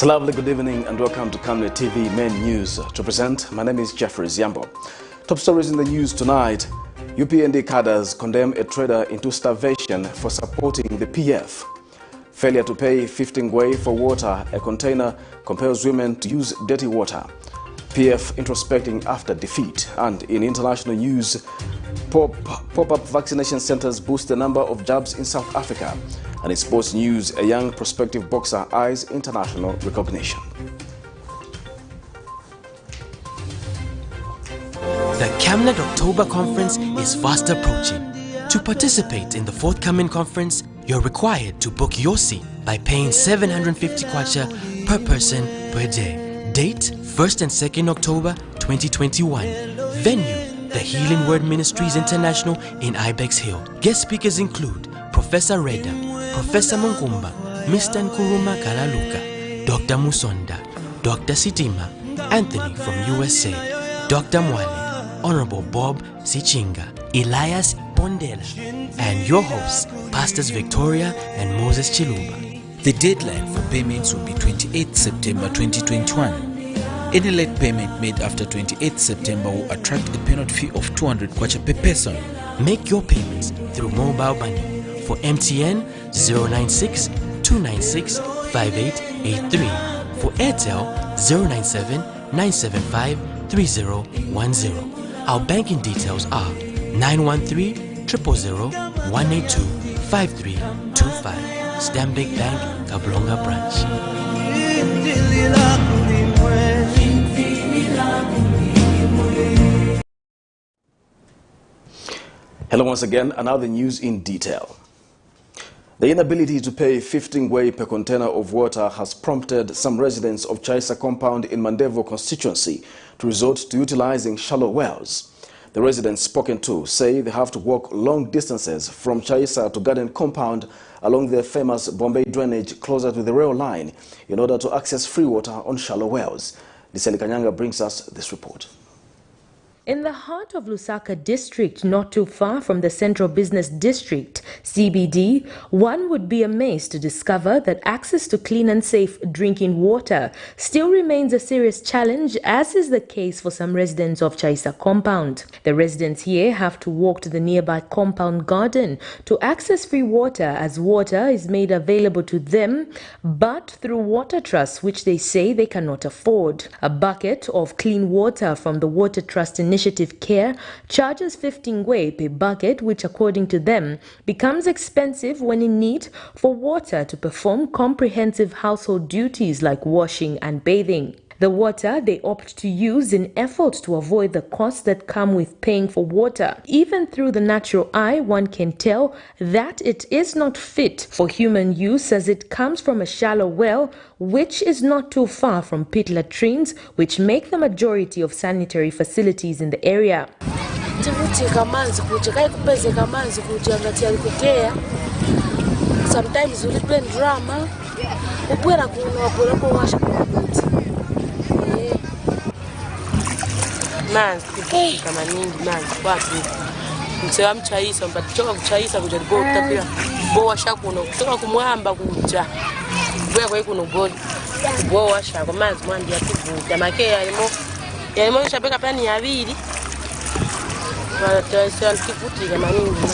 It's a lovely good evening and welcome to Camnet TV Main News. To present, my name is Jeffrey Ziambo. Top stories in the news tonight. UPND cadres condemn a trader into starvation for supporting the PF. Failure to pay 15 NGWEE for water, a container compels women to use dirty water. PF introspecting after defeat. And in international news, pop-up vaccination centers boost the number of jabs in South Africa. And in sports news, a young prospective boxer eyes international recognition. The Camnet October Conference is fast approaching. To participate in the forthcoming conference, you're required to book your seat by paying 750 kwacha per person per day. Date 1st and 2nd October 2021. Venue, the Healing Word Ministries International in Ibex Hill. Guest speakers include Professor Reda, Professor Munkumba, Mr. Nkuruma Kalaluka, Dr. Musonda, Dr. Sitima, Anthony from USA, Dr. Mwale, Honorable Bob Sichinga, Elias Bondela, and your hosts, Pastors Victoria and Moses Chiluba. The deadline for payments will be 28 September 2021. Any late payment made after 28 September will attract a penalty fee of 200 kwacha per person. Make your payments through mobile money. For MTN 096 296 5883. For Airtel 097 975 3010. Our banking details are 913 000 182 5325. Stanbic Bank, Kablonga Branch. Hello once again, and now the news in detail. The inability to pay 15 NGWEE per container of water has prompted some residents of Chaisa compound in Mandevo constituency to resort to utilizing shallow wells. The residents spoken to say they have to walk long distances from Chaisa to Garden compound along their famous Bombay drainage closer to the rail line in order to access free water on shallow wells. Liseli Kanyanga brings us this report. In the heart of Lusaka district, not too far from the Central Business District, CBD, one would be amazed to discover that access to clean and safe drinking water still remains a serious challenge, as is the case for some residents of Chaisa compound. The residents here have to walk to the nearby compound garden to access free water, as water is made available to them, but through water trusts which they say they cannot afford. A bucket of clean water from the Water Trust Initiative Care charges 15 NGWEE per bucket, which according to them becomes expensive when in need for water to perform comprehensive household duties like washing and bathing. The water they opt to use in effort to avoid the costs that come with paying for water. Even through the natural eye, one can tell that it is not fit for human use, as it comes from a shallow well, which is not too far from pit latrines, which make the majority of sanitary facilities in the area. Sometimes we play drama. Manzi kutika maningi manzi watu msewa mchaisa mpatichoka kuchaisa kuja ripota pia boa shakuno kutoka kumwamba kuja bwe kuno bodi boa shako manzi mwandi ativuta make yalimo shabeka pani yabiri wala kifutika maningi.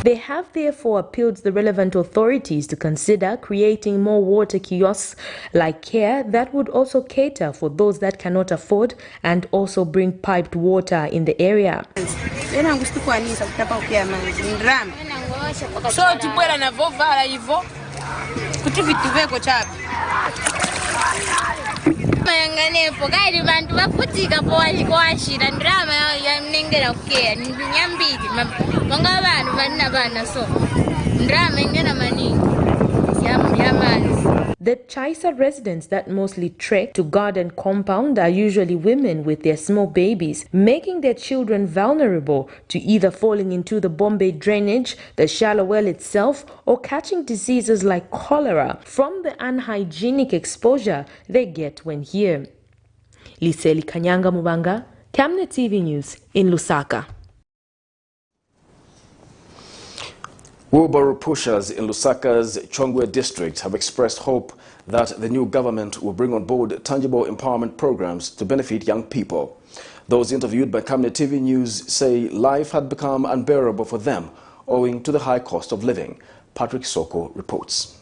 They have therefore appealed to the relevant authorities to consider creating more water kiosks like Care that would also cater for those that cannot afford and also bring piped water in the area. So tibwela na vovala hivyo kutivitu veko chapi mayanganepo kaidi bantu bafutika kwashira ndrama ya mnengera kukea nyambiri monga abantu bana so ndrama ingena maningi yamanzi. The Chaisa residents that mostly trek to Garden compound are usually women with their small babies, making their children vulnerable to either falling into the Bombay drainage, the shallow well itself, or catching diseases like cholera from the unhygienic exposure they get when here. Liseli Kanyanga Mubanga, Camnet TV News in Lusaka. Wheelbarrow pushers in Lusaka's NGWEE district have expressed hope that the new government will bring on board tangible empowerment programs to benefit young people. Those interviewed by Camnet TV News say life had become unbearable for them owing to the high cost of living. Patrick Soko reports.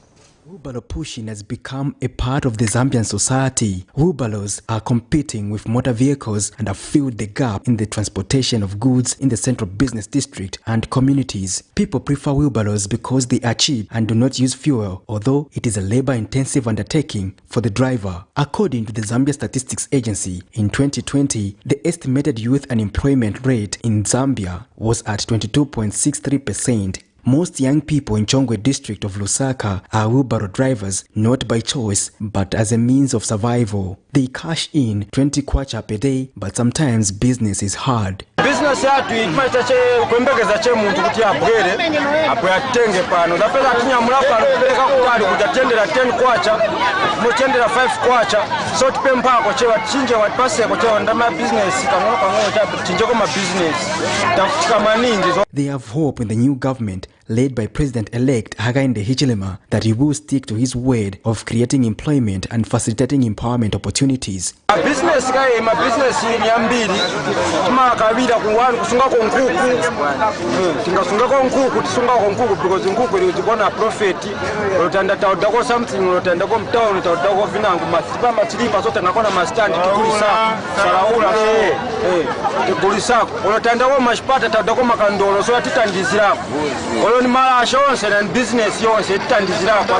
Wheelbarrow pushing has become a part of the Zambian society. Wheelbarrows are competing with motor vehicles and have filled the gap in the transportation of goods in the central business district and communities. People prefer wheelbarrows because they are cheap and do not use fuel, although it is a labor-intensive undertaking for the driver. According to the Zambia Statistics Agency, in 2020, the estimated youth unemployment rate in Zambia was at 22.63%. Most young people in NGWEE district of Lusaka are wheelbarrow drivers, not by choice, but as a means of survival. They cash in 20 kwacha per day, but sometimes business is hard. Business yatu imaita che kwembegeza che muntu kuti abwere apwatenge pano dapela tinyamula pano kupeleka kutali kutatendera 10 kwacha mutendera 5 kwacha so tipempako che wachinje watipaseko che ndama business kang'ono kang'ono cha chinjeko ma business tafutika maningi. They have hope in the new government led by President-elect Hakainde Hichilema that he will stick to his word of creating employment and facilitating empowerment opportunities. Business kai ma business ni ambili tuma kabila kuwanu kusunga ko nkuku tingasunga ko nkuku tisunga ko nkuku because nkuku ili zikona profit rotanda taudako something rotanda ko mtown taudako vinangu masipa matilipa zote nakona ma stand tukulisa salaula tukulisa rotanda ko mashipata taudako makandolo so atitandizira ni malasha onse na business yonse itandizira kwa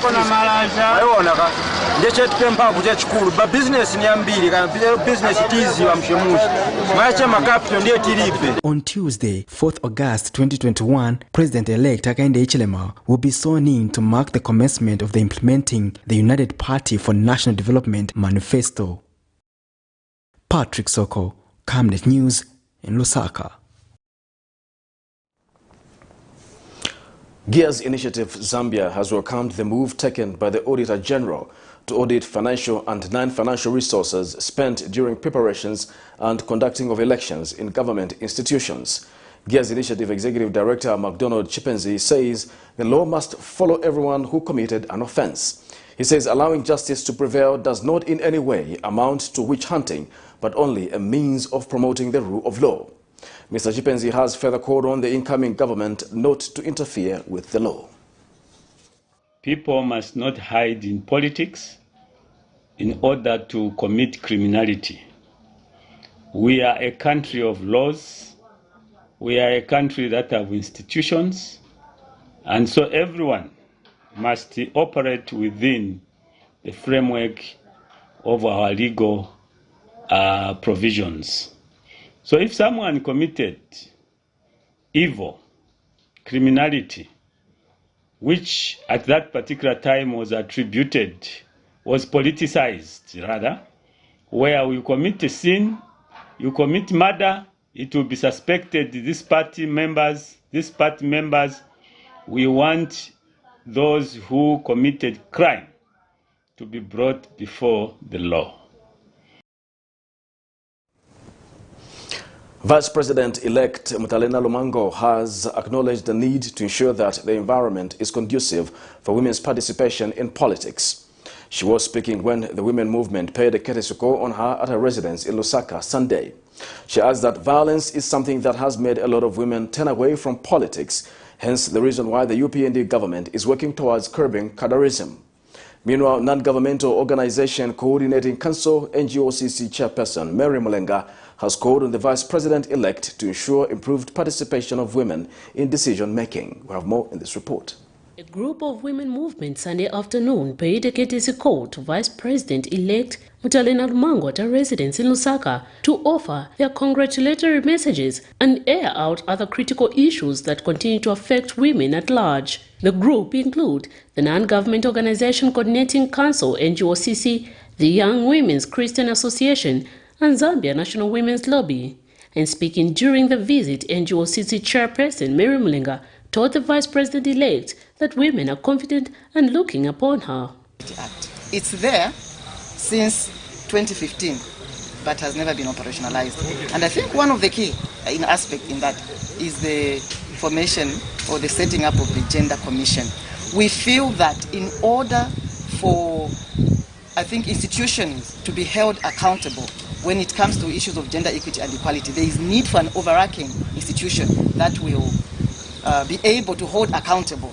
ayona ka ndeche tipempa kuche chikulu ba business ni ambili kana business tizi wa mshemushi macha makapital ndiye tilipe. On Tuesday, 4th August 2021, President-elect Hakainde Hichilema will be sworn in to mark the commencement of the implementing the United Party for National Development Manifesto. Patrick Soko, Camnet News in Lusaka. Gears Initiative Zambia has welcomed the move taken by the Auditor General to audit financial and non-financial resources spent during preparations and conducting of elections in government institutions. Gears Initiative Executive Director McDonald Chipenzi says the law must follow everyone who committed an offense. He says allowing justice to prevail does not in any way amount to witch hunting, but only a means of promoting the rule of law. Mr. Chipenzi has further called on the incoming government not to interfere with the law. People must not hide in politics in order to commit criminality. We are a country of laws. We are a country that have institutions. And so everyone must operate within the framework of our legal provisions. So if someone committed evil, criminality, which at that particular time was attributed, was politicized rather, where you commit a sin, you commit murder, it will be suspected this party members, we want those who committed crime to be brought before the law. Vice President-elect Mutalena Lumango has acknowledged the need to ensure that the environment is conducive for women's participation in politics. She was speaking when the women movement paid a courtesy call on her at her residence in Lusaka Sunday. She adds that violence is something that has made a lot of women turn away from politics, hence the reason why the UPND government is working towards curbing CADRES. Meanwhile, non-governmental organization coordinating council NGWEE chairperson Mary Mulenga has called on the vice president-elect to ensure improved participation of women in decision-making. We have more in this report. A group of women movement Sunday afternoon paid a courtesy call to Vice President-elect Mutalena Lumango at her residence in Lusaka to offer their congratulatory messages and air out other critical issues that continue to affect women at large. The group include the non-government organization Coordinating Council NGWEE, the Young Women's Christian Association, and Zambia National Women's Lobby. And speaking during the visit, NGWEE chairperson Mary Mulenga told the vice president-elect that women are confident and looking upon her. It's there since 2015, but has never been operationalized. And I think one of the key aspects in that is the formation or the setting up of the Gender Commission. We feel that in order for, I think, institutions to be held accountable when it comes to issues of gender equity and equality, there is need for an overarching institution that will be able to hold accountable.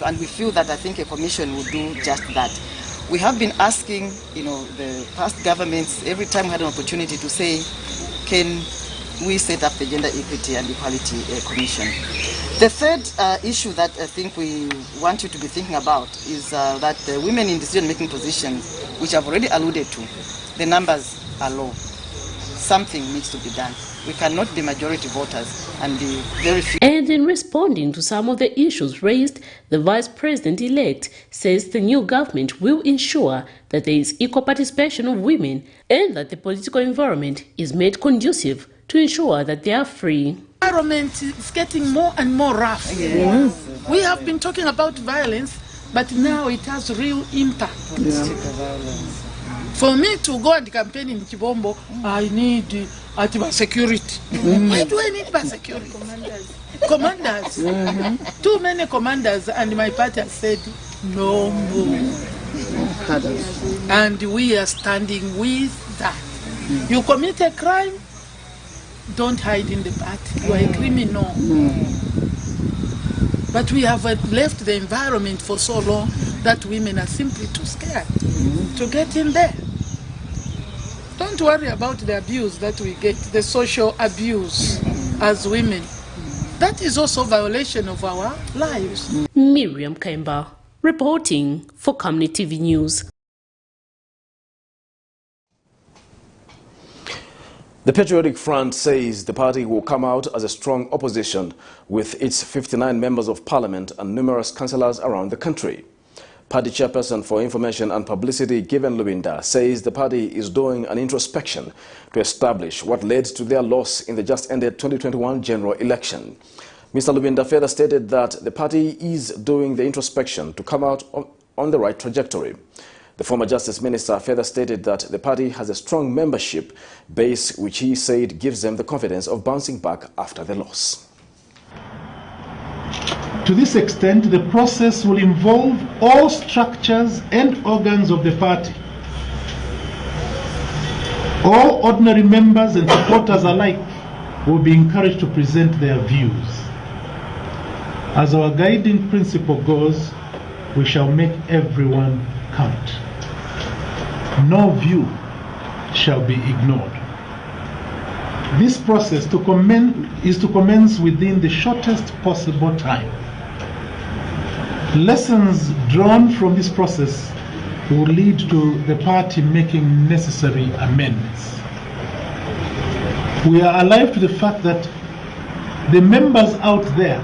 And we feel that I think a commission will do just that. We have been asking, the past governments every time we had an opportunity to say, can we set up the Gender Equity and Equality Commission? The third issue that I think we want you to be thinking about is that the women in decision-making positions, which I've already alluded to, the numbers are low. Something needs to be done. We cannot be majority voters and be very few. And in responding to some of the issues raised, the Vice President-elect says the new government will ensure that there is equal participation of women and that the political environment is made conducive to ensure that they are free. The environment is getting more and more rough. Yes. We have been talking about violence, but now it has real impact. Yeah. For me to go and campaign in Chibombo, I need security. Why do I need security? Commanders. Too many commanders, and my party has said no more. And we are standing with that. You commit a crime, don't hide in the party. You are a criminal. But we have left the environment for so long that women are simply too scared to get in there. Don't worry about the abuse that we get, the social abuse as women. That is also a violation of our lives. Miriam Kemba, reporting for Camnet TV News. The Patriotic Front says the party will come out as a strong opposition with its 59 members of parliament and numerous councillors around the country. Party chairperson for Information and Publicity, Given Lubinda, says the party is doing an introspection to establish what led to their loss in the just-ended 2021 general election. Mr. Lubinda further stated that the party is doing the introspection to come out on the right trajectory. The former Justice Minister further stated that the party has a strong membership base, which he said gives them the confidence of bouncing back after the loss. To this extent, the process will involve all structures and organs of the party. All ordinary members and supporters alike will be encouraged to present their views. As our guiding principle goes, we shall make everyone count. No view shall be ignored. This process is to commence within the shortest possible time. Lessons drawn from this process will lead to the party making necessary amendments. We are alive to the fact that the members out there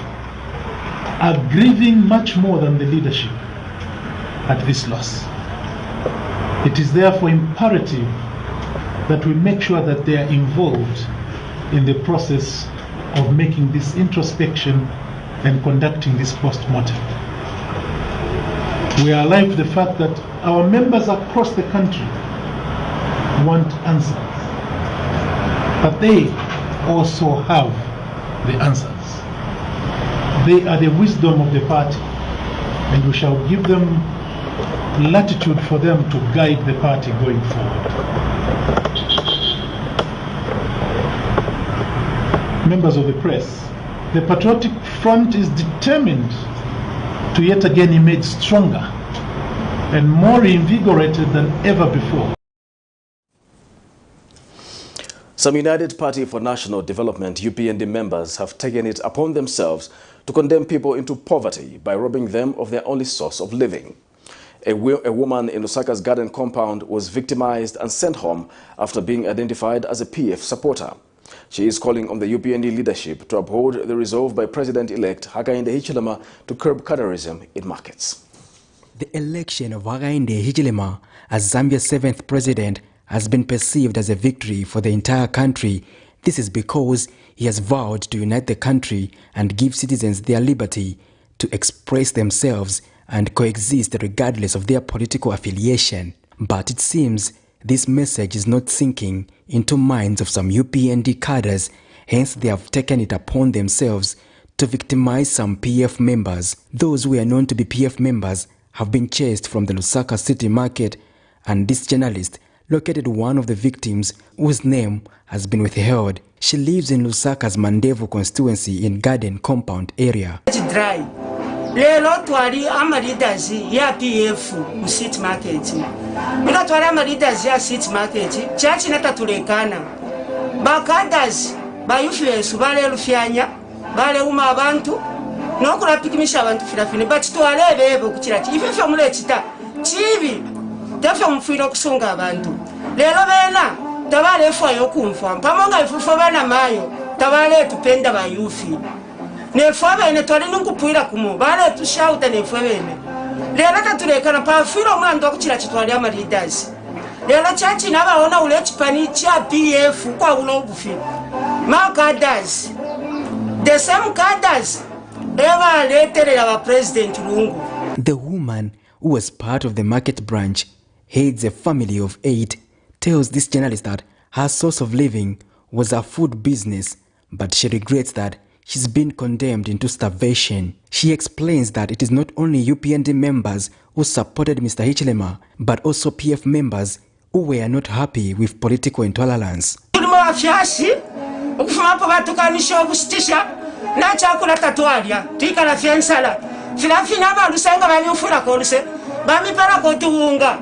are grieving much more than the leadership at this loss. It is therefore imperative that we make sure that they are involved in the process of making this introspection and conducting this post-mortem. We are alive to the fact that our members across the country want answers, but they also have the answers. They are the wisdom of the party, and we shall give them latitude for them to guide the party going forward. Members of the press, the Patriotic Front is determined to yet again emerge stronger and more reinvigorated than ever before. Some United Party for National Development UPND members have taken it upon themselves to condemn people into poverty by robbing them of their only source of living. A woman in Lusaka's garden compound was victimized and sent home after being identified as a PF supporter. She is calling on the UPND leadership to uphold the resolve by President-elect Hakainde Hichilema to curb colorism in markets. The election of Hakainde Hichilema as Zambia's 7th president has been perceived as a victory for the entire country. This is because he has vowed to unite the country and give citizens their liberty to express themselves and coexist regardless of their political affiliation. But it seems this message is not sinking into minds of some UPND cadres, hence they have taken it upon themselves to victimize some PF members. Those who are known to be PF members have been chased from the Lusaka city market, and this journalist located one of the victims whose name has been withheld. She lives in Lusaka's Mandevu constituency in Garden Compound area. Dry. Lelo twali amaleaders ya PF mu city market. Mina twali amaleaders ya city market. Chachi natatulekana. Ba CADRES ba influence bale lufyanya bale uma abantu nokula pikimisha abantu filafine but twalebebo kuchirati ife mule chita chibi dafa mfiro kusunga abantu lelo bena tabale fwa yokumfa pamonga ifufo bana mayo tabale tupenda ba yufi ne fwa bene twali nkupuira kumu bale tushauta ne fwa bene lelo tatulekana pa firo mwana kuchirati twali ama leaders lelo chachi nabaona ule chipani cha PF kwa ulo bufi ma CADRES the same CADRES eva leterera ba president lungu. The woman who was part of the market branch, heads a family of 8, tells this journalist that her source of living was a food business, but she regrets that she's been condemned into starvation. She explains that it is not only UPND members who supported Mr. Hichilema, but also PF members who were not happy with political intolerance. Na chakula tatualia tika la fiensala filafina ba lusanga banyufura kolse bamipera ko tuunga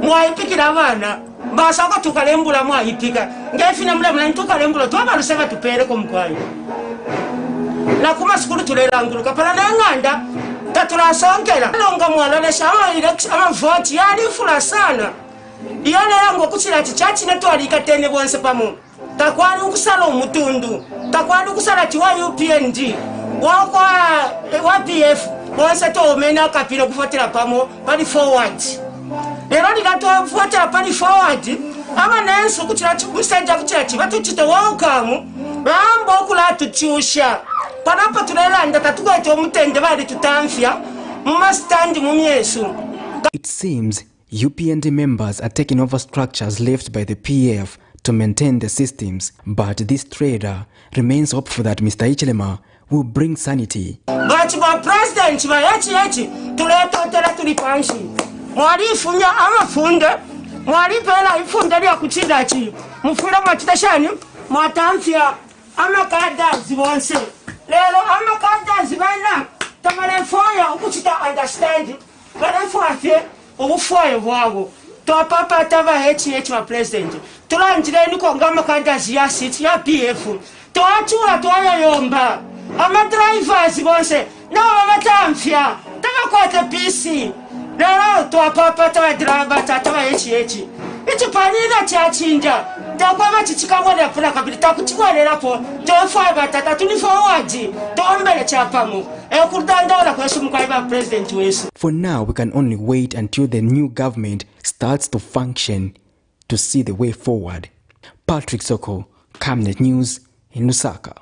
mwaipikira bana basaka tukalembula mwaipika ngefina mula tukalembula twaba lusanga tupere ko mkwayo na kuma sikuru tulelanguluka pala nenganda tatula songera longa mwalale shama election ama vote yani fula sana yale yango kuchira chichachi netwalika tene bonse pamo takwani ukusala umutundu takwani ukusala tiwa UPND wa PF bonse to mena kapira kufotera pamo pali forward lero ndikato kufotera pali forward ama nenso kuchira chikusanja kuchira chibatu chito waukamu bambo kula tuchusha panapa tulelanda tatukwete omutende bali tutamfya mu stand mu myesu. It seems UPND members are taking over structures left by the PF to maintain the systems, but this trader remains hopeful that Mr. Hichilema will bring sanity. But my president, my yachi, tuletotela tulipanshi. Mwali funya ama funde, mwali pela ifunde ya kuchidachi. Mufura matitashani, matamfia ama CADRES bonse. Lelo ama CADRES bana, tamale foya ukuchita understand. Bana foya ubufoye bwabo. Papa tava HH wa president. Tulanjire ni ko ngama CADRES ya city ya PF. Toachura toyomba. Ama drivers bonse. Na amatamfia. Tava kwa PC. Lero papa tava driver tava HH. Ichi panina chachinja. Takwa chichikamwe funa kabili takuchwalera po. Tofa batata tuni forward. Tombele chapamu. For now, we can only wait until the new government starts to function to see the way forward. Patrick Soko, Camnet News in Lusaka.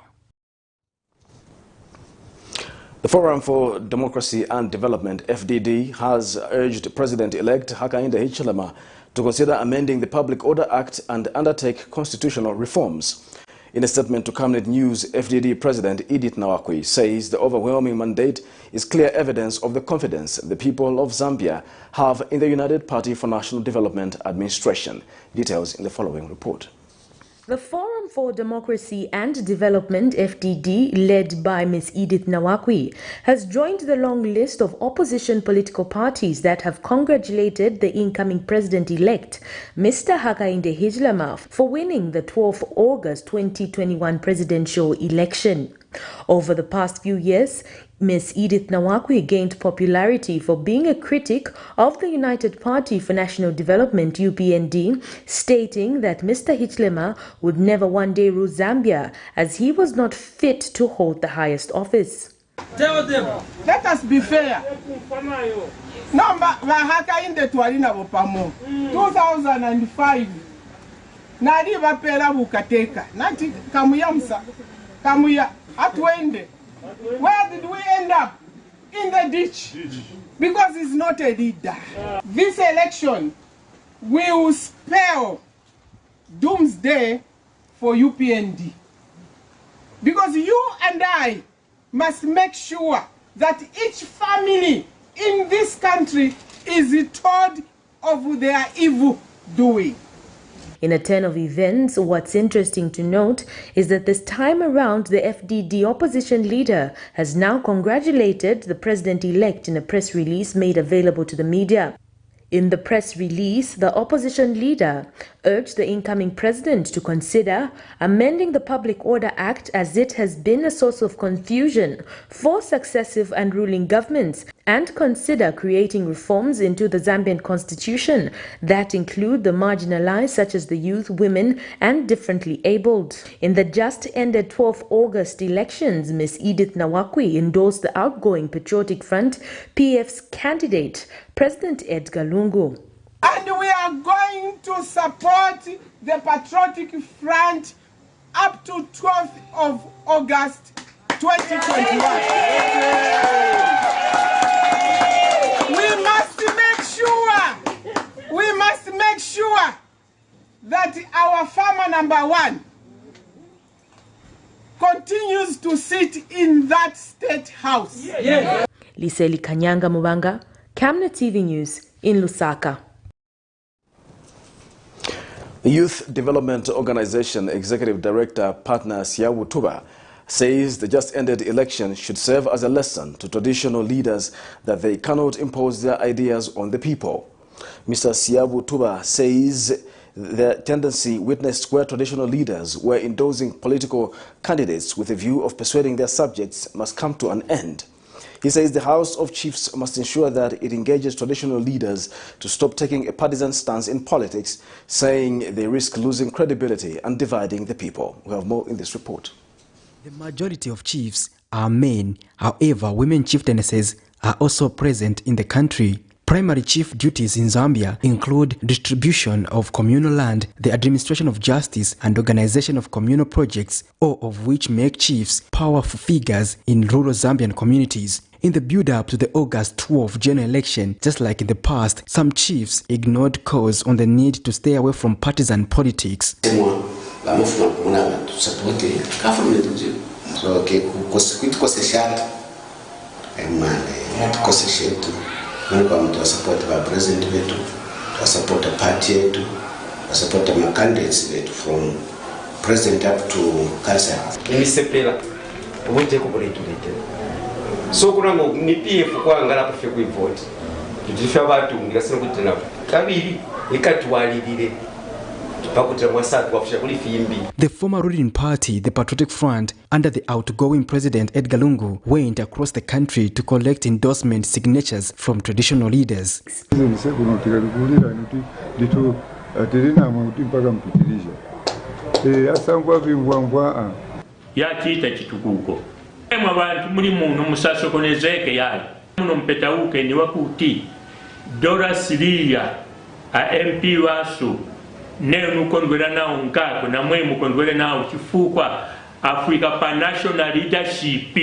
The Forum for Democracy and Development, FDD, has urged President-elect Hakainde Hichilema to consider amending the Public Order Act and undertake constitutional reforms. In a statement to Camnet News, FDD President Edith Nawakwi says the overwhelming mandate is clear evidence of the confidence the people of Zambia have in the United Party for National Development administration. Details in the following report. The Forum for Democracy and Development, FDD, led by Ms. Edith Nawakwi, has joined the long list of opposition political parties that have congratulated the incoming president-elect, Mr. Hakainde Hichilema, for winning the 12th August 2021 presidential election. Over the past few years, Ms. Edith Nawakwi gained popularity for being a critic of the United Party for National Development, UPND, stating that Mr. Hichilema would never one day rule Zambia as he was not fit to hold the highest office. Tell them, let us be fair. Number Hakainde Twalina Bopamo 2005 Nadi Vapera Bukateka Nati Kamuyamsa Kamuya Atwende. Where did we end up? In the ditch. Because he's not a leader. This election will spell doomsday for UPND. Because you and I must make sure that each family in this country is told of their evil doing. In a turn of events, what's interesting to note is that this time around, the FDD opposition leader has now congratulated the president-elect in a press release made available to the media. In the press release, the opposition leader urged the incoming president to consider amending the Public Order Act, as it has been a source of confusion for successive and ruling governments, and consider creating reforms into the Zambian constitution that include the marginalized, such as the youth, women, and differently abled. In the just ended 12th August elections, Ms. Edith Nawakwi endorsed the outgoing Patriotic Front PF's candidate, President Edgar Lungu. And we are going to support the Patriotic Front up to 12th of August 2021. We must make sure that our farmer number one continues to sit in that state house. Liseli Kanyanga Mubanga, Camnet TV News in Lusaka. Youth Development Organization Executive Director Partner Siawu Tuba says the just-ended election should serve as a lesson to traditional leaders that they cannot impose their ideas on the people. Mr. Siawu Tuba says the tendency witnessed where traditional leaders were endorsing political candidates with a view of persuading their subjects must come to an end. He says the House of Chiefs must ensure that it engages traditional leaders to stop taking a partisan stance in politics, saying they risk losing credibility and dividing the people. We have more in this report. The majority of chiefs are men. However, women chieftainesses are also present in the country. Primary chief duties in Zambia include distribution of communal land, the administration of justice, and organization of communal projects, all of which make chiefs powerful figures in rural Zambian communities. In the build-up to the August 12 general election, just like in the past, some chiefs ignored calls on the need to stay away from partisan politics. Support the president, support the party, support the candidates from president up to council. So kunango ni PF kwa ngala pafe ku vote. Tujifa abantu ngasino kutena. Kabiri ikatwalirire. The former ruling party, the Patriotic Front, under the outgoing President Edgar Lungu, went across the country to collect endorsement signatures from traditional leaders. Nenu kondwela nao nkako na mwemu kondwele nao chifukwa Africa pa national leadership.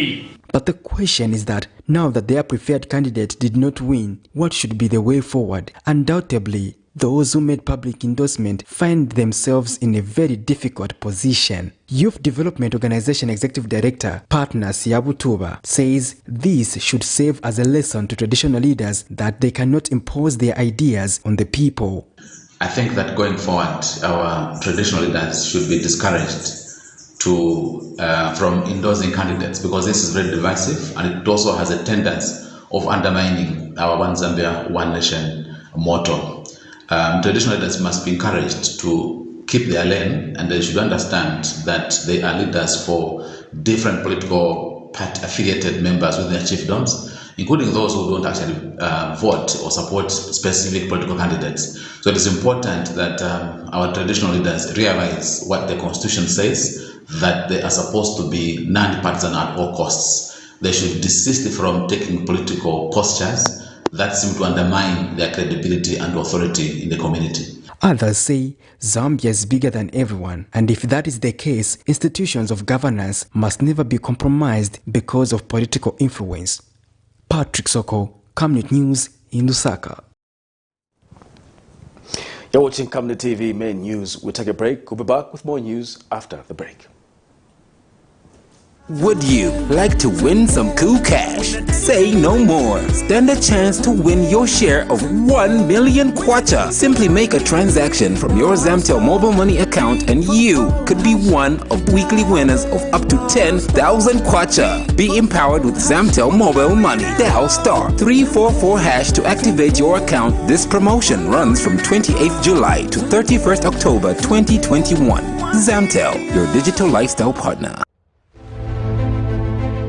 But the question is that now that their preferred candidate did not win, what should be the way forward? Undoubtedly, those who made public endorsement find themselves in a very difficult position. Youth Development Organization Executive Director Partner Siawu Tuba says this should serve as a lesson to traditional leaders that they cannot impose their ideas on the people. I think that going forward, our traditional leaders should be discouraged from endorsing candidates, because this is very divisive and it also has a tendency of undermining our One Zambia, One Nation motto. Traditional leaders must be encouraged to keep their lane, and they should understand that they are leaders for different political party-affiliated members within their chiefdoms, including those who don't actually vote or support specific political candidates. So it is important that our traditional leaders realize what the Constitution says, that they are supposed to be non-partisan at all costs. They should desist from taking political postures that seem to undermine their credibility and authority in the community. Others say Zambia is bigger than everyone, and if that is the case, institutions of governance must never be compromised because of political influence. Patrick Soko, Camnet News in Lusaka. You're watching Camnet TV Main News. We'll take a break. We'll be back with more news after the break. Would you like to win some cool cash? Say no more. Stand a chance to win your share of 1 million kwacha. Simply make a transaction from your Zamtel mobile money account and you could be one of weekly winners of up to 10,000 kwacha. Be empowered with Zamtel mobile money. Dial *344# to activate your account. This promotion runs from 28th July to 31st October 2021. Zamtel, your digital lifestyle partner.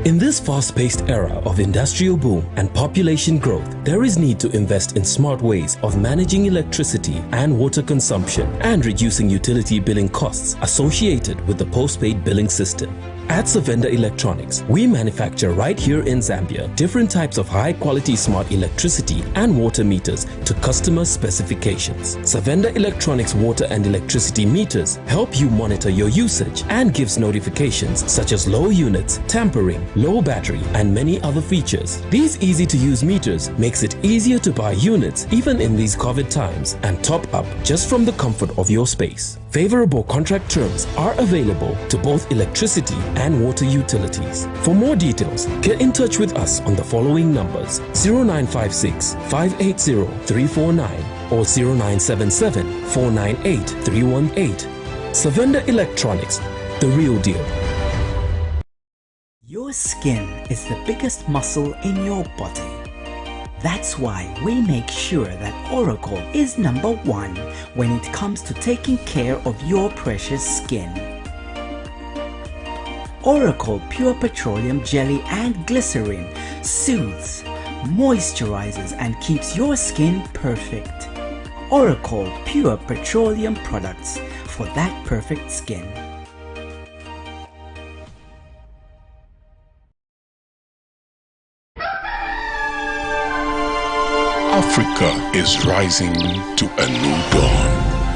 In this fast-paced era of industrial boom and population growth, there is need to invest in smart ways of managing electricity and water consumption and reducing utility billing costs associated with the postpaid billing system. At Savenda Electronics, we manufacture right here in Zambia different types of high-quality smart electricity and water meters to customer specifications. Savenda Electronics water and electricity meters help you monitor your usage and gives notifications such as low units, tampering, low battery, and many other features. These easy-to-use meters makes it easier to buy units even in these COVID times and top up just from the comfort of your space. Favorable contract terms are available to both electricity and water utilities. For more details, get in touch with us on the following numbers: 0956 580 349 or 0977 498 318. Savenda Electronics, the real deal. Your skin is the biggest muscle in your body. That's why we make sure that Oracle is #1 when it comes to taking care of your precious skin. Oracle Pure Petroleum Jelly and Glycerin soothes, moisturizes and keeps your skin perfect. Oracle Pure Petroleum products for that perfect skin. Africa is rising to a new dawn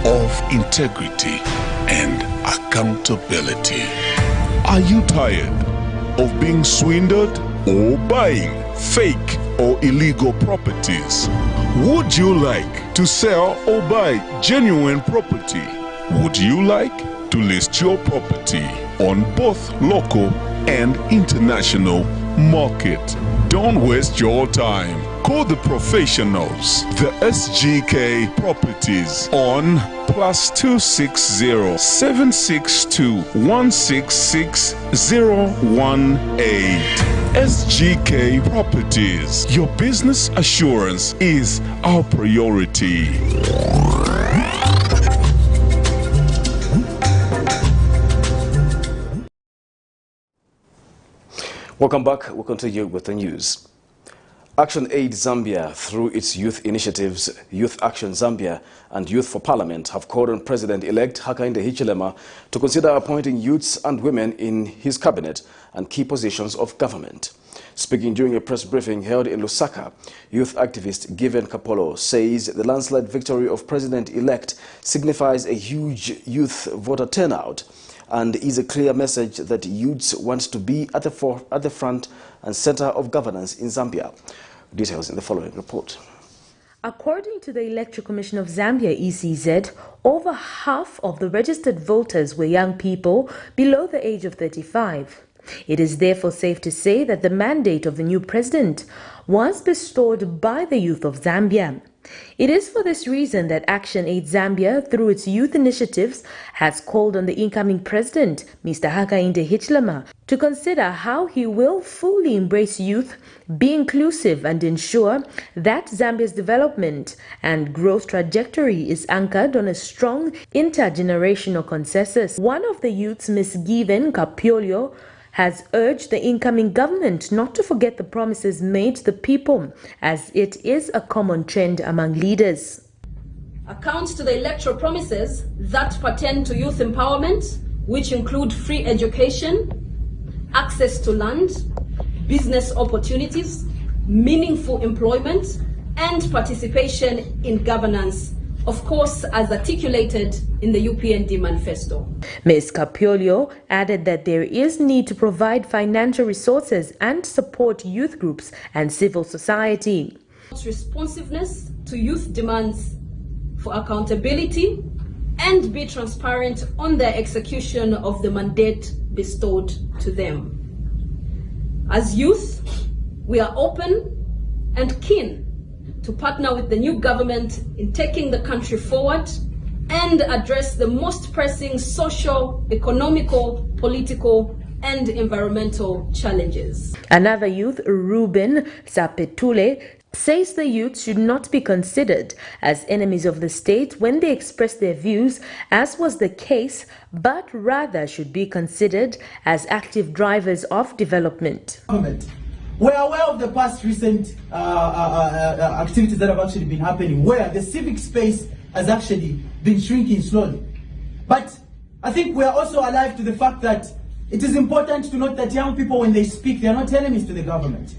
of integrity and accountability. Are you tired of being swindled or buying fake or illegal properties? Would you like to sell or buy genuine property? Would you like to list your property on both local and international market? Don't waste your time. Call the professionals, the SGK Properties on +260 762 166 018. SGK Properties. Your business assurance is our priority. Welcome back. We'll continue with the news. Action Aid Zambia, through its youth initiatives, Youth Action Zambia and Youth for Parliament, have called on President-elect Hakainde Hichilema to consider appointing youths and women in his cabinet and key positions of government. Speaking during a press briefing held in Lusaka, youth activist Given Kapolo says the landslide victory of President-elect signifies a huge youth voter turnout and is a clear message that youths want to be at the front and center of governance in Zambia. Details in the following report. According to the Electoral Commission of Zambia, ECZ, over half of the registered voters were young people below the age of 35. It is therefore safe to say that the mandate of the new president was bestowed by the youth of Zambia. It is for this reason that Action Aid Zambia, through its youth initiatives, has called on the incoming president, Mr. Hakainde Hichilema, to consider how he will fully embrace youth, be inclusive and ensure that Zambia's development and growth trajectory is anchored on a strong intergenerational consensus. One of the youths, Ms. Given Kapolo, has urged the incoming government not to forget the promises made to the people, as it is a common trend among leaders. Accounts to the electoral promises that pertain to youth empowerment, which include free education, access to land, business opportunities, meaningful employment, and participation in governance, of course, as articulated in the UPND manifesto. Ms. Kapolo added that there is need to provide financial resources and support youth groups and civil society. Responsiveness to youth demands for accountability and be transparent on the execution of the mandate bestowed to them. As youth, we are open and keen to partner with the new government in taking the country forward and address the most pressing social, economical, political, and environmental challenges. Another youth, Ruben Sapetule, says the youth should not be considered as enemies of the state when they express their views, as was the case, but rather should be considered as active drivers of development. We're aware of the past recent activities that have actually been happening, where the civic space has actually been shrinking slowly. But I think we are also alive to the fact that it is important to note that young people, when they speak, they are not enemies to the government.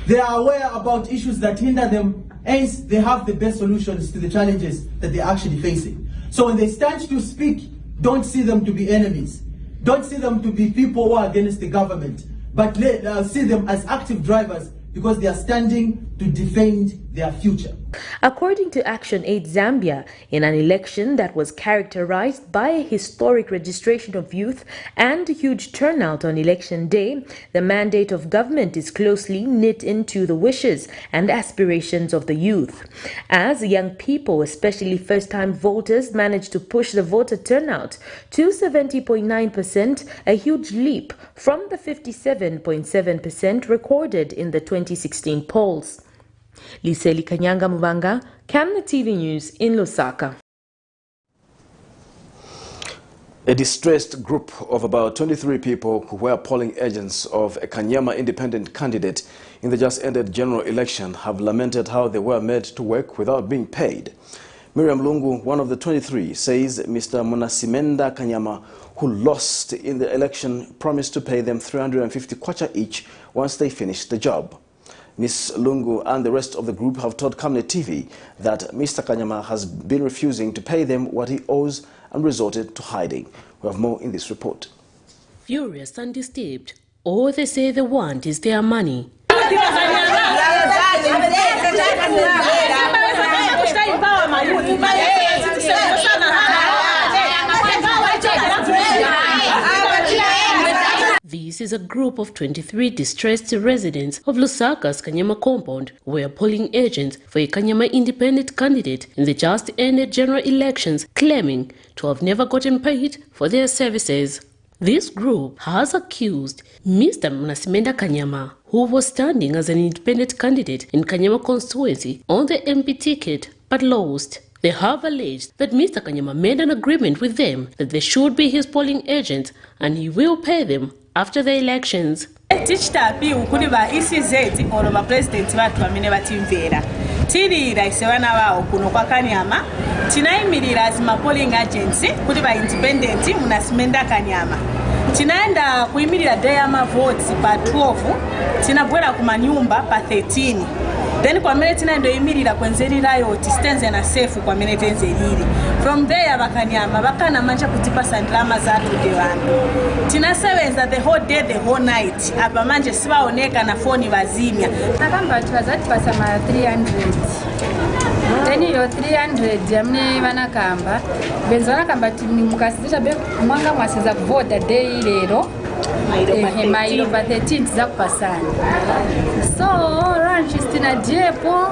They are aware about issues that hinder them, hence they have the best solutions to the challenges that they're actually facing. So when they stand to speak, don't see them to be enemies. Don't see them to be people who are against the government, but see them as active drivers because they are standing to defend their future. According to Action Aid Zambia, in an election that was characterized by a historic registration of youth and a huge turnout on election day, the mandate of government is closely knit into the wishes and aspirations of the youth. As young people, especially first-time voters, managed to push the voter turnout to 70.9%, a huge leap from the 57.7% recorded in the 2016 polls. Liseli Kanyanga Mubanga, Camnet TV News in Lusaka. A distressed group of about 23 people who were polling agents of a Kanyama independent candidate in the just-ended general election have lamented how they were made to work without being paid. Miriam Lungu, one of the 23, says Mr. Munasimenda Kanyama, who lost in the election, promised to pay them 350 kwacha each once they finished the job. Ms. Lungu and the rest of the group have told Camnet TV that Mr. Kanyama has been refusing to pay them what he owes and resorted to hiding. We have more in this report. Furious and disturbed, all they say they want is their money. This is a group of 23 distressed residents of Lusaka's Kanyama compound who were polling agents for a Kanyama independent candidate in the just-ended general elections, claiming to have never gotten paid for their services. This group has accused Mr. Munasimenda Kanyama, who was standing as an independent candidate in Kanyama constituency on the MP ticket but lost. They have alleged that Mr. Kanyama made an agreement with them that they should be his polling agents and he will pay them after the elections. Tichitapi ukuri ba ECZ olo ba president batu amene batimvera tirira isebana bawo kuno kwa Kanyama tinayimirira as ma polling agents kuri ba independent Munasimenda Kanyama tinaenda kuyimirira day ama votes pa 12 tinabwera ku manyumba pa 13 then kwa mene tinaenda yimirira kwenzerirayo tistenze na safe kwa mene tenzeriri from there abakanyama bakana manja kutipasa ndalama zatu de vantu tinasebenza the whole day the whole night apa manje sibaoneka na phone bazimya nakamba twazatipasa ma 300 then yo 300 yamne vanakamba benzo vanakamba mukasizisha be mwanga mwasiza kuvota day lero mailo pa 13 zakupasana so lunch stina diepo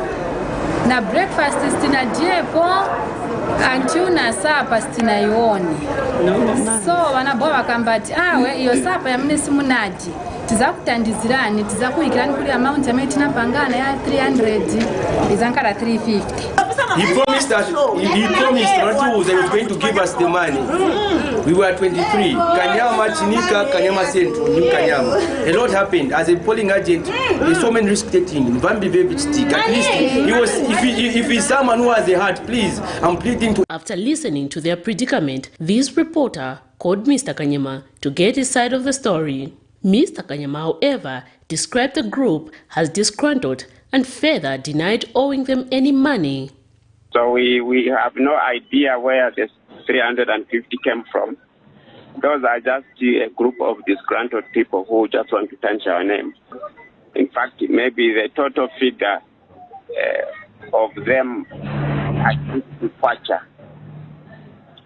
na breakfast stina diepo until na sapa stina yoni so vanabwa vakambati awe iyo sapa yamune simunaji tizakutandizirani tizakuikirani kuri amount yamene tinapangana ya 300 izankara 350. He promised that he promised not to was going to give us the money. We were 23. Kanyama, Chinika, Kanyama Central, New Kanyama. A lot happened. As a polling agent, there's so many risk taking. At least he was, if he's someone who has a heart, please, I'm pleading to. After listening to their predicament, this reporter called Mr. Kanyama to get his side of the story. Mr. Kanyama, however, described the group as disgruntled and further denied owing them any money. So we have no idea where this 350 came from. Those are just a group of disgruntled people who just want to tarnish our name. In fact, maybe the total figure of them at Kwacha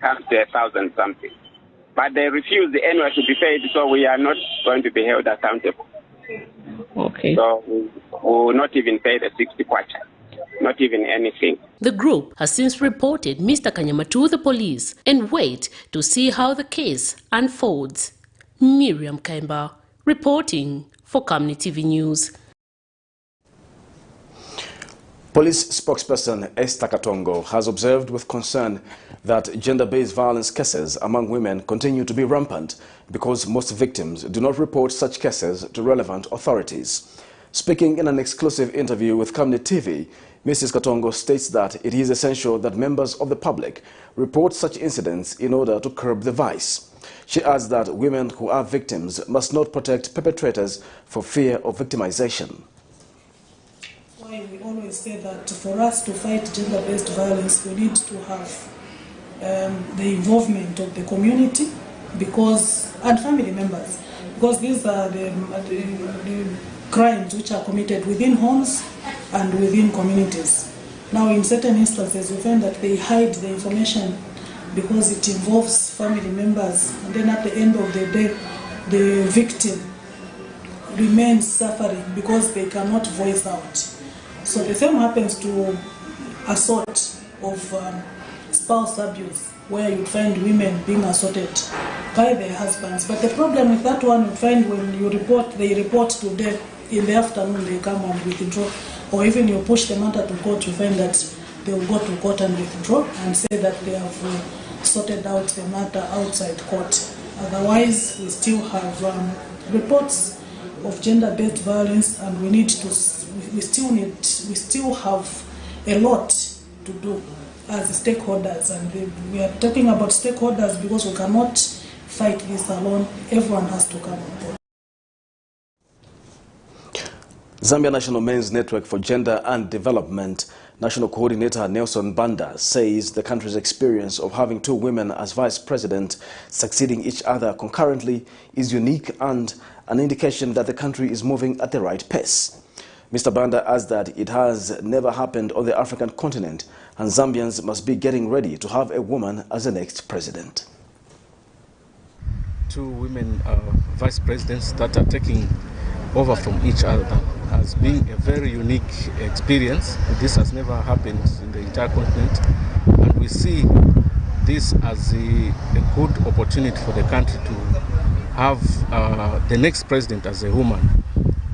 comes to 1,000 something. But they refuse the annual to be paid, so we are not going to be held accountable. Okay. So we will not even pay the 60 kwacha, not even anything. The group has since reported Mr. Kanyama to the police and wait to see how the case unfolds. Miriam Kaimba reporting for Camnet TV News. Police spokesperson Esther Katongo has observed with concern that gender-based violence cases among women continue to be rampant because most victims do not report such cases to relevant authorities. Speaking in an exclusive interview with Camnet TV, Mrs. Katongo states that it is essential that members of the public report such incidents in order to curb the vice. She adds that women who are victims must not protect perpetrators for fear of victimization. We always say that for us to fight gender-based violence, we need to have the involvement of the community and family members, because these are the crimes which are committed within homes and within communities. Now, in certain instances, we find that they hide the information because it involves family members, and then at the end of the day, the victim remains suffering because they cannot voice out. So the same happens to assault of spouse abuse, where you find women being assaulted by their husbands. But the problem with that one, you find when they report to death, in the afternoon they come and withdraw, or even you push the matter to court, you find that they will go to court and withdraw and say that they have sorted out the matter outside court. Otherwise, we still have reports of gender-based violence, and we still have a lot to do as stakeholders. And we are talking about stakeholders because we cannot fight this alone. Everyone has to come on board. Zambia National Men's Network for Gender and Development National Coordinator Nelson Banda says the country's experience of having two women as vice president succeeding each other concurrently is unique and an indication that the country is moving at the right pace. Mr. Banda adds that it has never happened on the African continent and Zambians must be getting ready to have a woman as the next president. Two women vice presidents that are taking over from each other has been a very unique experience. This has never happened in the entire continent, and we see this as a good opportunity for the country to have the next president as a woman,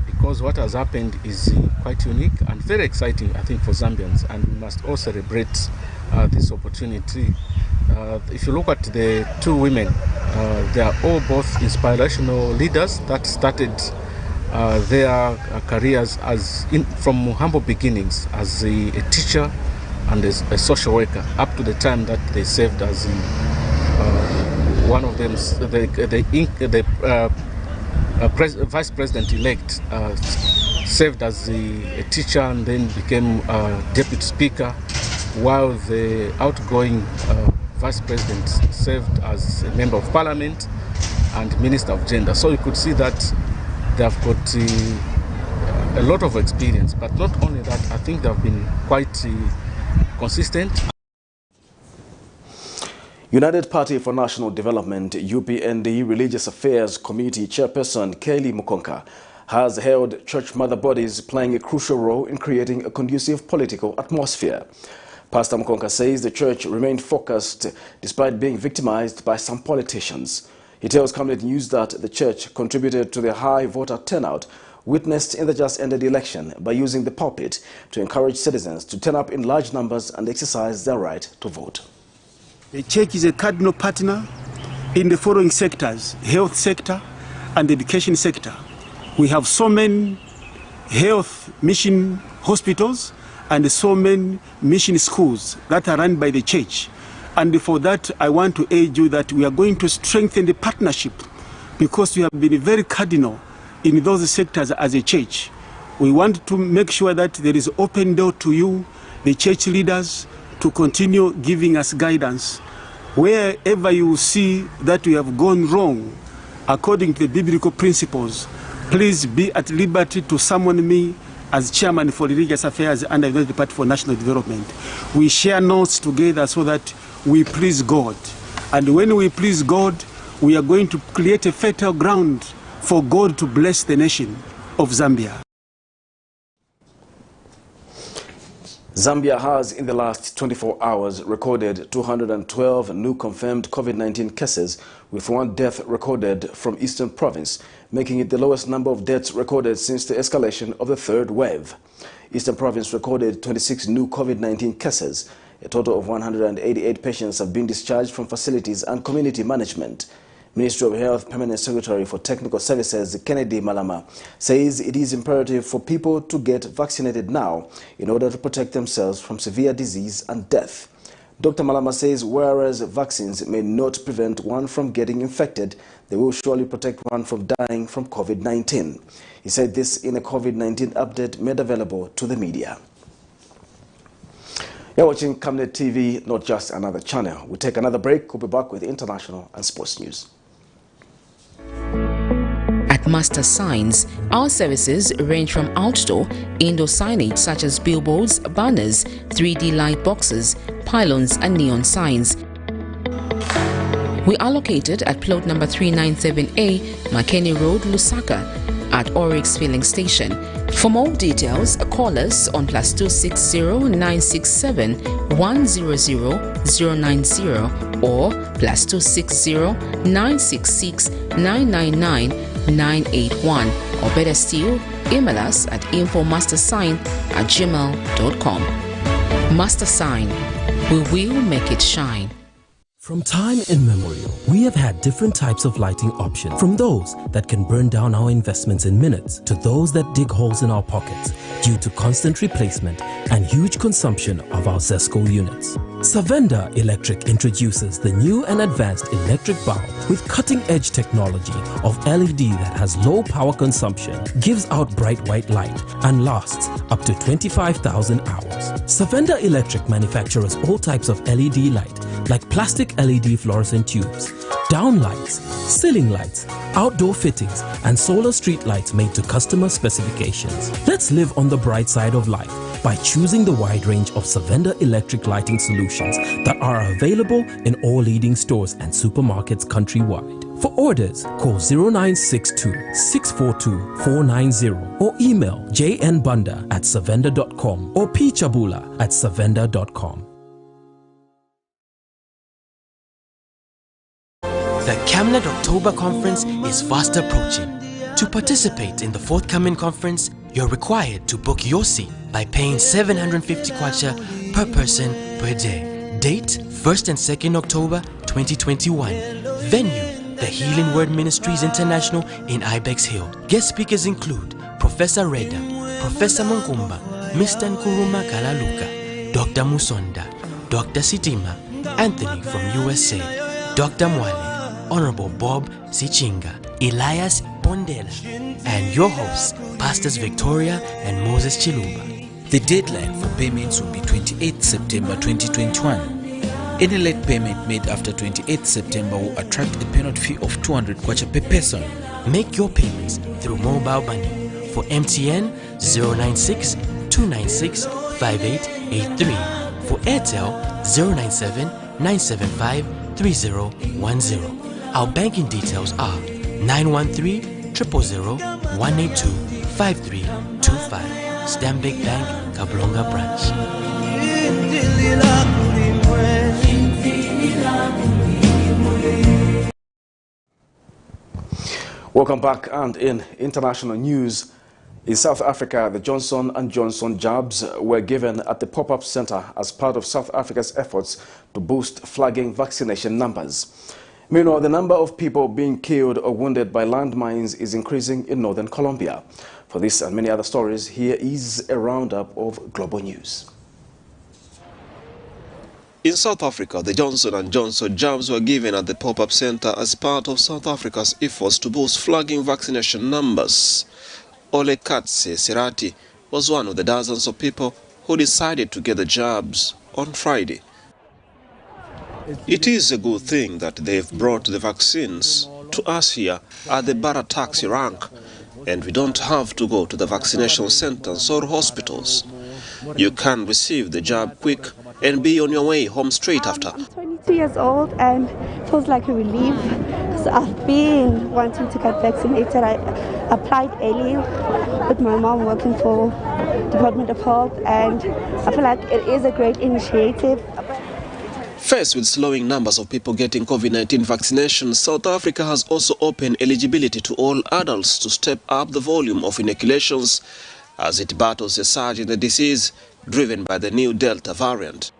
because what has happened is quite unique and very exciting, I think, for Zambians, and we must all celebrate this opportunity. If you look at the two women, they are all both inspirational leaders that started their careers from humble beginnings as a teacher and as a social worker, up to the time that they served as one of them, vice president-elect, served as a teacher and then became deputy speaker, while the outgoing vice president served as a member of parliament and minister of gender. So you could see that they have got a lot of experience, but not only that, I think they have been quite consistent. United Party for National Development, UPND Religious Affairs Committee Chairperson Kaylee Mukonka has hailed church mother bodies playing a crucial role in creating a conducive political atmosphere. Pastor Mukonka says the church remained focused despite being victimized by some politicians. He tells Camnet News that the church contributed to the high voter turnout witnessed in the just-ended election by using the pulpit to encourage citizens to turn up in large numbers and exercise their right to vote. The church is a cardinal partner in the following sectors: health sector and education sector. We have so many health mission hospitals and so many mission schools that are run by the church. And for that, I want to urge you that we are going to strengthen the partnership, because we have been very cardinal in those sectors as a church. We want to make sure that there is open door to you, the church leaders, to continue giving us guidance. Wherever you see that we have gone wrong, according to the biblical principles, please be at liberty to summon me as chairman for religious affairs under the Department for National Development. We share notes together so that we please God. And when we please God, we are going to create a fertile ground for God to bless the nation. of Zambia. Zambia has, in the last 24 hours, recorded 212 new confirmed COVID-19 cases, with 1 death recorded from Eastern Province, making it the lowest number of deaths recorded since the escalation of the third wave. Eastern Province recorded 26 new COVID-19 cases. A total of 188 patients have been discharged from facilities and community management. Ministry of Health Permanent Secretary for Technical Services, Kennedy Malama, says it is imperative for people to get vaccinated now in order to protect themselves from severe disease and death. Dr. Malama says whereas vaccines may not prevent one from getting infected, they will surely protect one from dying from COVID-19. He said this in a COVID-19 update made available to the media. You're watching Camnet TV, not just another channel. We'll take another break. We'll be back with international and sports news. At Master Signs, our services range from outdoor, indoor signage such as billboards, banners, 3D light boxes, pylons and neon signs. We are located at plot number 397A, Makeni Road, Lusaka, at Oryx Filling Station. For more details, call us on +260 967 100 090 or +260 966 999 981, or better still, email us at infomastersign@gmail.com. Master Sign, we will make it shine. From time immemorial, we have had different types of lighting options, from those that can burn down our investments in minutes to those that dig holes in our pockets due to constant replacement and huge consumption of our ZESCO units. Savenda Electric introduces the new and advanced electric bulb with cutting-edge technology of LED that has low power consumption, gives out bright white light, and lasts up to 25,000 hours. Savenda Electric manufactures all types of LED light, like plastic LED fluorescent tubes, down lights, ceiling lights, outdoor fittings, and solar street lights made to customer specifications. Let's live on the bright side of life by choosing the wide range of Savenda electric lighting solutions that are available in all leading stores and supermarkets countrywide. For orders, call 0962 642 490 or email jnbunda@savenda.com or pchabula@savenda.com. The Camnet October Conference is fast approaching. To participate in the forthcoming conference, you're required to book your seat by paying 750 kwacha per person per day. Date 1st and 2nd October 2021. Venue The Healing Word Ministries International in Ibex Hill. Guest speakers include Professor Reda, Professor Munkumba, Mr. Nkuruma Kalaluka, Dr. Musonda, Dr. Sitima, Anthony from USA, Dr. Mwale, Honorable Bob Sichinga, Elias Bondela, and your hosts, Pastors Victoria and Moses Chiluba. The deadline for payments will be 28 September 2021. Any late payment made after 28 September will attract a penalty fee of 200 kwacha per person. Make your payments through mobile money. For MTN, 096 296 5883. For Airtel, 097 975 3010. Our banking details are 913 000 182 5325. Stanbic Bank, Kablonga Branch. Welcome back, and in international news, in South Africa, the Johnson & Johnson jabs were given at the pop-up center as part of South Africa's efforts to boost flagging vaccination numbers. Meanwhile, the number of people being killed or wounded by landmines is increasing in northern Colombia. For this and many other stories, here is a roundup of global news. In South Africa, the Johnson & Johnson jabs were given at the pop-up center as part of South Africa's efforts to boost flagging vaccination numbers. Ole Katse Serati was one of the dozens of people who decided to get the jabs on Friday. It is a good thing that they've brought the vaccines to us here at the Bara taxi rank, and we don't have to go to the vaccination centers or hospitals. You can receive the jab quick and be on your way home straight after. 22 years old and feels like a relief. So I've been wanting to get vaccinated. I applied early with my mom working for Department of Health, and I feel like it is a great initiative. Faced with slowing numbers of people getting COVID-19 vaccination, South Africa has also opened eligibility to all adults to step up the volume of inoculations as it battles a surge in the disease driven by the new Delta variant.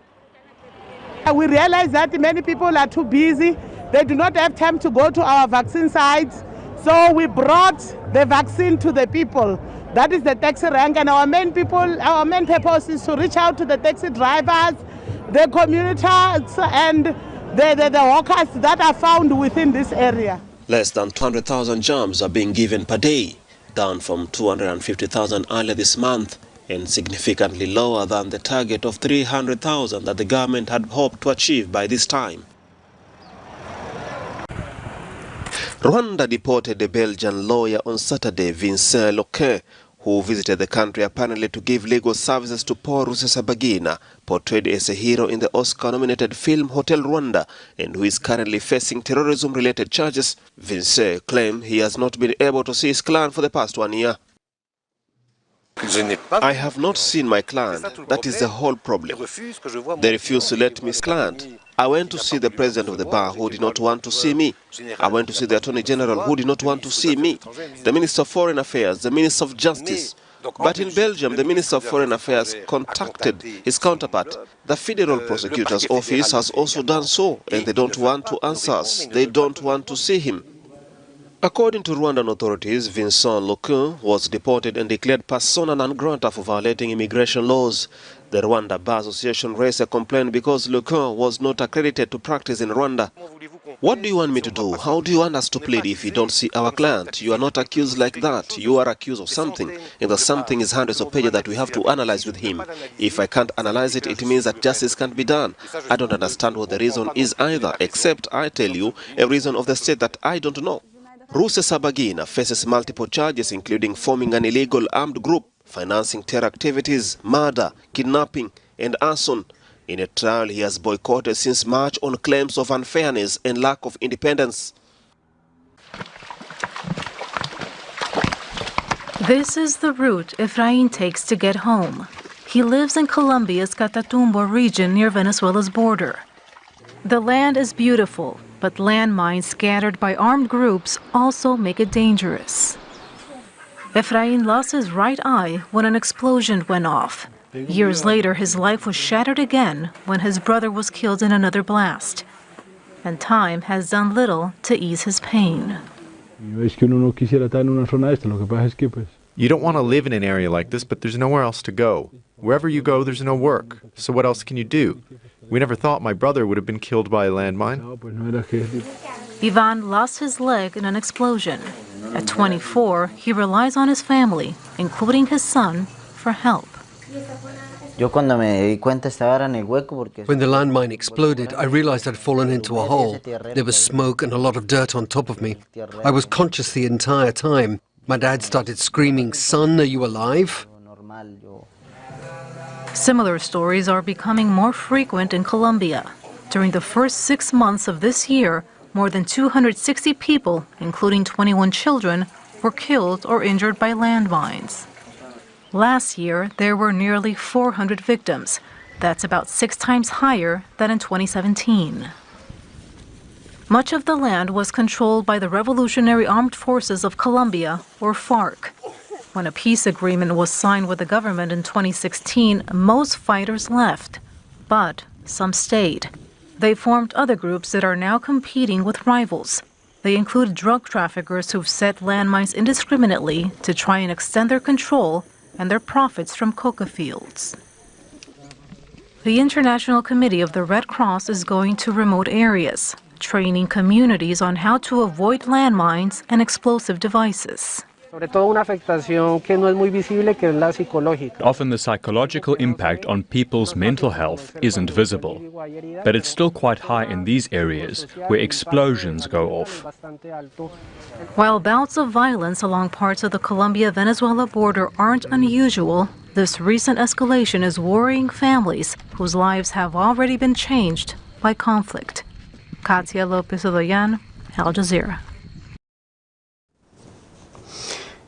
We realize that many people are too busy. They do not have time to go to our vaccine sites. So we brought the vaccine to the people. That is the taxi rank, and our main purpose is to reach out to the taxi drivers, the commuters and the workers that are found within this area. Less than 200,000 jabs are being given per day, down from 250,000 earlier this month, and significantly lower than the target of 300,000 that the government had hoped to achieve by this time. Rwanda deported a Belgian lawyer on Saturday, Vincent Lequin, who visited the country apparently to give legal services to Paul Rusesabagina, portrayed as a hero in the Oscar-nominated film Hotel Rwanda, and who is currently facing terrorism-related charges. Vincent claimed he has not been able to see his client for the past 1 year. I have not seen my client. That is the whole problem. They refuse to let me see client. I went to see the president of the bar who did not want to see me. I went to see the attorney general who did not want to see me, the minister of foreign affairs, the minister of justice. But in Belgium, the minister of foreign affairs contacted his counterpart. The federal prosecutor's office has also done so, and they don't want to answer us. They don't want to see him. According to Rwandan authorities, Vincent Lequin was deported and declared persona non grata for violating immigration laws. The Rwanda Bar Association raised a complaint because Lequin was not accredited to practice in Rwanda. What do you want me to do? How do you want us to plead if you don't see our client? You are not accused like that. You are accused of something, and the something is hundreds of pages that we have to analyze with him. If I can't analyze it, it means that justice can't be done. I don't understand what the reason is either, except I tell you a reason of the state that I don't know. Rusesabagina faces multiple charges, including forming an illegal armed group, financing terror activities, murder, kidnapping, and arson. In a trial he has boycotted since March on claims of unfairness and lack of independence. This is the route Efrain takes to get home. He lives in Colombia's Catatumbo region near Venezuela's border. The land is beautiful, but landmines scattered by armed groups also make it dangerous. Efrain lost his right eye when an explosion went off. Years later, his life was shattered again when his brother was killed in another blast. And time has done little to ease his pain. You don't want to live in an area like this, but there's nowhere else to go. Wherever you go, there's no work. So what else can you do? We never thought my brother would have been killed by a landmine. Ivan lost his leg in an explosion. At 24, he relies on his family, including his son, for help. When the landmine exploded, I realized I'd fallen into a hole. There was smoke and a lot of dirt on top of me. I was conscious the entire time. My dad started screaming, "Son, are you alive?" Similar stories are becoming more frequent in Colombia. During the first 6 months of this year, more than 260 people, including 21 children, were killed or injured by landmines. Last year, there were nearly 400 victims. That's about 6 times higher than in 2017. Much of the land was controlled by the Revolutionary Armed Forces of Colombia, or FARC. When a peace agreement was signed with the government in 2016, most fighters left, but some stayed. They formed other groups that are now competing with rivals. They include drug traffickers who've set landmines indiscriminately to try and extend their control and their profits from coca fields. The International Committee of the Red Cross is going to remote areas, training communities on how to avoid landmines and explosive devices. Often the psychological impact on people's mental health isn't visible, but it's still quite high in these areas where explosions go off. While bouts of violence along parts of the Colombia-Venezuela border aren't unusual, this recent escalation is worrying families whose lives have already been changed by conflict. Katia Lopez-Oloyan, Al Jazeera.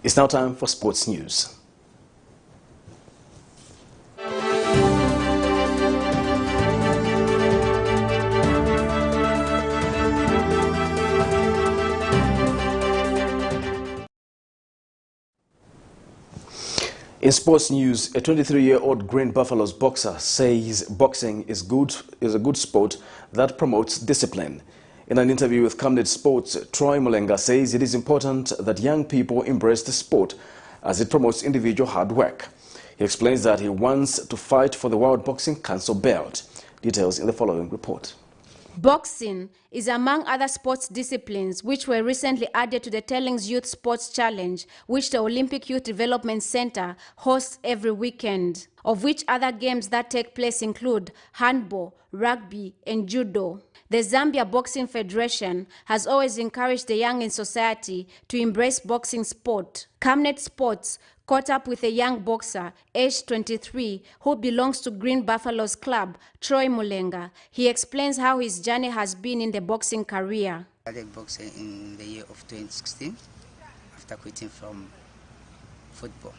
It's now time for sports news. In sports news, a 23-year-old Green Buffaloes boxer says boxing is a good sport that promotes discipline. In an interview with Camnet Sports, Troy Mulenga says it is important that young people embrace the sport as it promotes individual hard work. He explains that he wants to fight for the World Boxing Council belt. Details in the following report. Boxing is among other sports disciplines which were recently added to the Tellings Youth Sports Challenge, which the Olympic Youth Development Center hosts every weekend, of which other games that take place include handball, rugby, and judo. The Zambia Boxing Federation has always encouraged the young in society to embrace boxing sport. Camnet Sports caught up with a young boxer, aged 23, who belongs to Green Buffaloes Club, Troy Mulenga. He explains how his journey has been in the boxing career. I started boxing in the year of 2016 after quitting from football.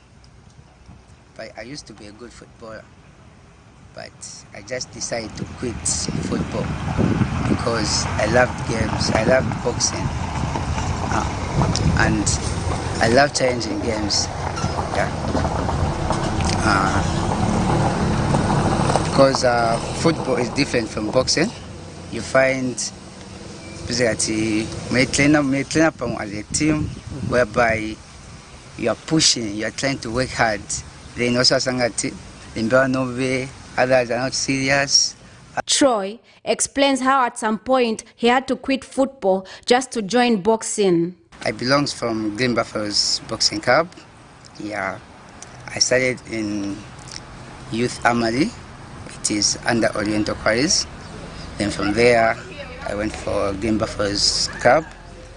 But I used to be a good footballer, but I just decided to quit football because I loved games, I loved boxing, and I love challenging games. Because football is different from boxing. You find basically may train up as a team whereby you are pushing, you are trying to work hard. Then also sangati, others are not serious. Troy explains how at some point he had to quit football just to join boxing. I belong from Green Buffaloes Boxing Club. Yeah, I started in Youth Amali, it is under Oriental Quarries. Then from there, I went for Green Buffaloes Club.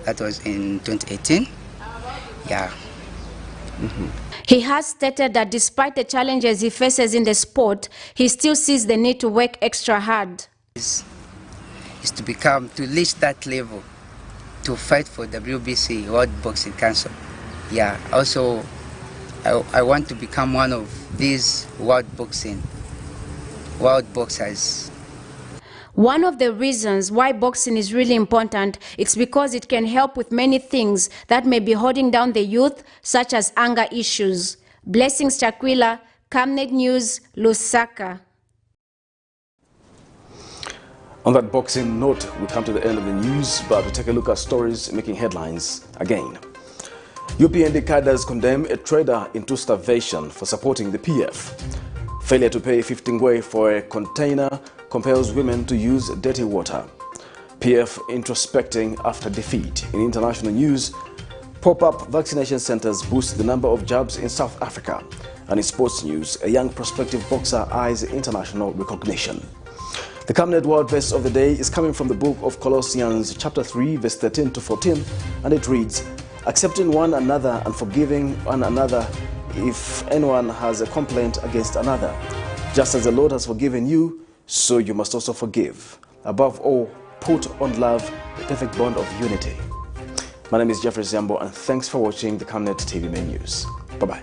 That was in 2018. Yeah. He has stated that despite the challenges he faces in the sport, he still sees the need to work extra hard. Is to reach that level, to fight for WBC, World Boxing Council. Yeah, also I want to become one of these world boxers. One of the reasons why boxing is really important is because it can help with many things that may be holding down the youth, such as anger issues. Blessings Chakwila, Camnet News, Lusaka. On that boxing note, we come to the end of the news, but we take a look at stories making headlines again. UPND CADRES condemn a trader into starvation for supporting the PF. Failure to pay 15 NGWEE for a container compels women to use dirty water. PF introspecting after defeat. In international news, pop-up vaccination centers boost the number of jabs in South Africa. And in sports news, a young prospective boxer eyes international recognition. The Camnet word verse of the day is coming from the book of Colossians chapter 3 verse 13 to 14, and it reads, accepting one another and forgiving one another if anyone has a complaint against another. Just as the Lord has forgiven you, so you must also forgive. Above all, put on love, the perfect bond of unity. My name is Jeffrey Ziambo, and thanks for watching the Camnet TV main news. Bye-bye.